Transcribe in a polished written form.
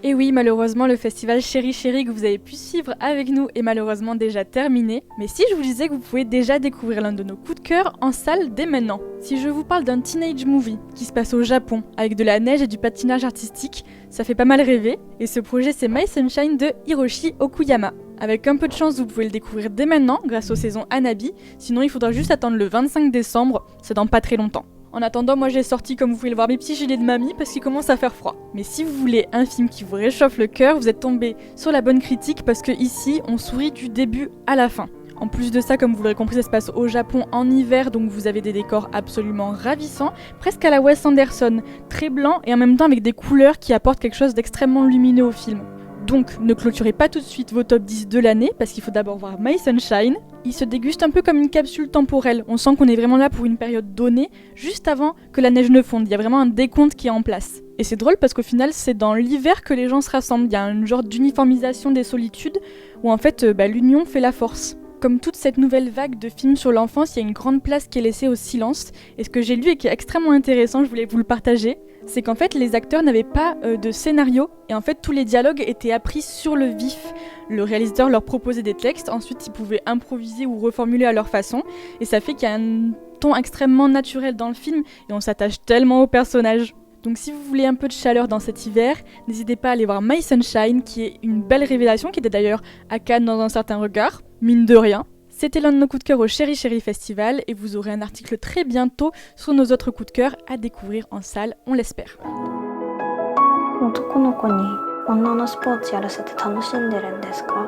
Et oui, malheureusement, le festival Chéri Chéri que vous avez pu suivre avec nous est malheureusement déjà terminé. Mais si je vous disais que vous pouvez déjà découvrir l'un de nos coups de cœur en salle dès maintenant. Si je vous parle d'un teenage movie qui se passe au Japon, avec de la neige et du patinage artistique, ça fait pas mal rêver. Et ce projet, c'est My Sunshine de Hiroshi Okuyama. Avec un peu de chance, vous pouvez le découvrir dès maintenant grâce aux saisons Hanabi. Sinon, il faudra juste attendre le 25 décembre, c'est dans pas très longtemps. En attendant, moi j'ai sorti, comme vous pouvez le voir, mes petits gilets de mamie parce qu'il commence à faire froid. Mais si vous voulez un film qui vous réchauffe le cœur, vous êtes tombé sur la bonne critique parce que ici, on sourit du début à la fin. En plus de ça, comme vous l'aurez compris, ça se passe au Japon en hiver, donc vous avez des décors absolument ravissants, presque à la Wes Anderson, très blanc et en même temps avec des couleurs qui apportent quelque chose d'extrêmement lumineux au film. Donc ne clôturez pas tout de suite vos top 10 de l'année parce qu'il faut d'abord voir My Sunshine. Il se déguste un peu comme une capsule temporelle, on sent qu'on est vraiment là pour une période donnée, juste avant que la neige ne fonde, il y a vraiment un décompte qui est en place. Et c'est drôle parce qu'au final c'est dans l'hiver que les gens se rassemblent, il y a un genre d'uniformisation des solitudes où en fait l'union fait la force. Comme toute cette nouvelle vague de films sur l'enfance, il y a une grande place qui est laissée au silence. Et ce que j'ai lu et qui est extrêmement intéressant, je voulais vous le partager, c'est qu'en fait les acteurs n'avaient pas de scénario et en fait tous les dialogues étaient appris sur le vif. Le réalisateur leur proposait des textes, ensuite ils pouvaient improviser ou reformuler à leur façon et ça fait qu'il y a un ton extrêmement naturel dans le film et on s'attache tellement aux personnages. Donc si vous voulez un peu de chaleur dans cet hiver, n'hésitez pas à aller voir My Sunshine qui est une belle révélation, qui était d'ailleurs à Cannes dans un certain regard, mine de rien. C'était l'un de nos coups de cœur au Chéri Chéri Festival et vous aurez un article très bientôt sur nos autres coups de cœur à découvrir en salle, on l'espère. 男の子に女のスポーツやらせて楽しんでるんですか